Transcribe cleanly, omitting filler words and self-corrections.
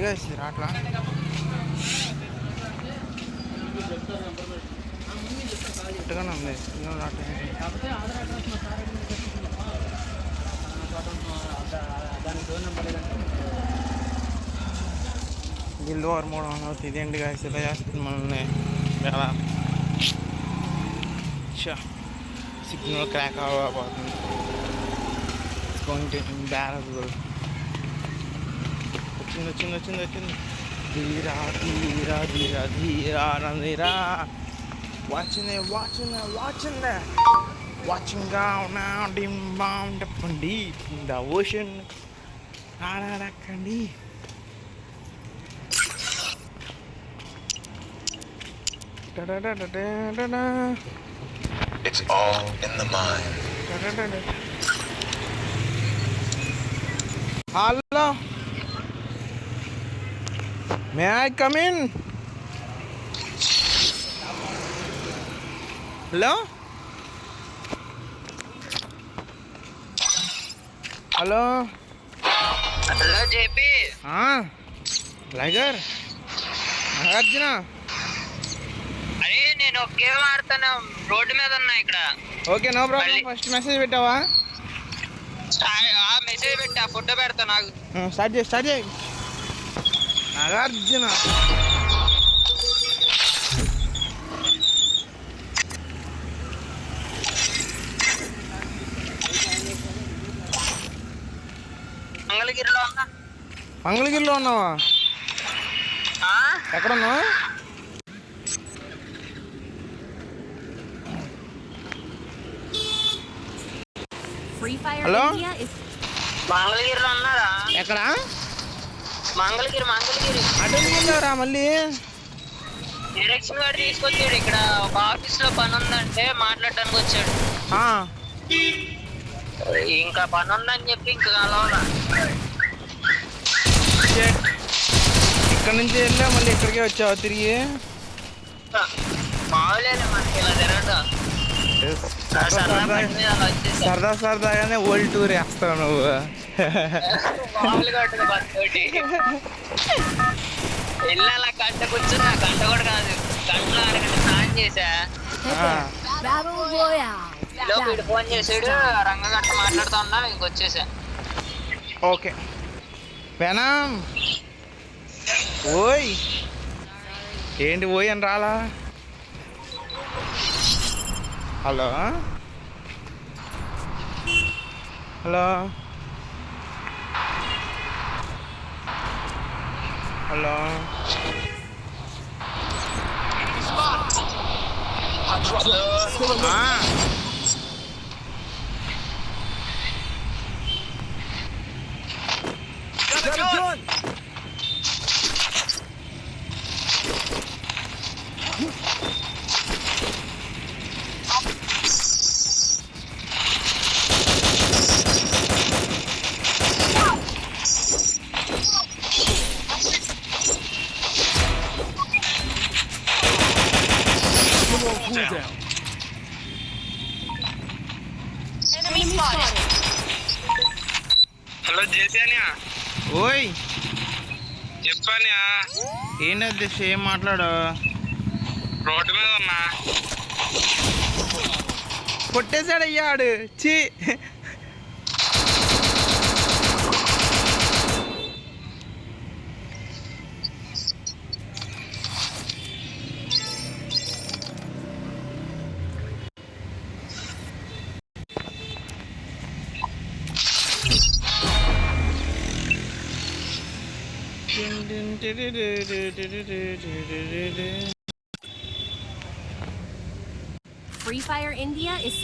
guys రాట్లా ఇట్టుగానే ఉంది గిల్లు ఆరు 300 ఇదేంటి guys ఇలా చేస్తుంది మనల్ని ఎలా సిగ్నల్ క్రాక్ అవ్వబోతుంది. It's going to embarrassable. వచ్చింది ధీరా ధీరా ధీరా ధీరా ధీరా watching out now dim bomb deep in the ocean rarakandi da da da da da da. It's all in the mind. Da da da. Hello, may I come in? Hello hello hello JP. Liger Nagarjuna. అరే నేను ఒక game ఆడుతాను, రోడ్డు మీద ఉన్నా ఇక్కడ. Okay no problem. First message పెట్టావా? Message పెట్టా, ఫోటో పెడతా. నాకు స్టార్ట్ చేయి నాగార్జున. మంగళగిరిలో ఉన్నావా? ఎక్కడున్నావా? హలో మంగళగిరిలో ఉన్నారా? ఎక్కడ? మంగళగిరి. అటు వెళ్ళారా మళ్ళీ? డైరెక్షన్ గారు తీసుకొచ్చాడు. ఇక్కడ ఒక ఆఫీస్ లో పని ఉందంటే మాట్లాడడానికి వచ్చాడు. ఇంకా పని ఉందని చెప్పి ఇంకా కలవాలా. ఇక్కడ నుంచి వెళ్ళా మళ్ళీ ఇక్కడికే వచ్చావా తిరిగి? మామూలేలే మనకి ఇలా తిరగదు. సరదాగానే ఓల్డ్ టూర్ వేస్తావు నువ్వు. మామూలుగా ఉంటుంది బస్సు వెళ్ళాలా. గంట కూర్చున్నా, గంట కూడా కాదు, గంటలో అరగంట స్నానం చేసా. వీడు ఫోన్ చేసాడు, రంగగంట మాట్లాడుతూ ఉన్నా, ఇంకొచ్చేసా. ఓకే వేనాం. ఓయ్ ఏంటి ఓయ్ అని రాలా? హలో హలో హలో హలో జేసీనియా. ఓయ్ చెప్పానియా. ఏంటి అధ్యక్ష ఏం మాట్లాడు? రోడ్డు మీద ఉన్నా. కొట్టేశాడు అయ్యాడు. చీ Free Fire India is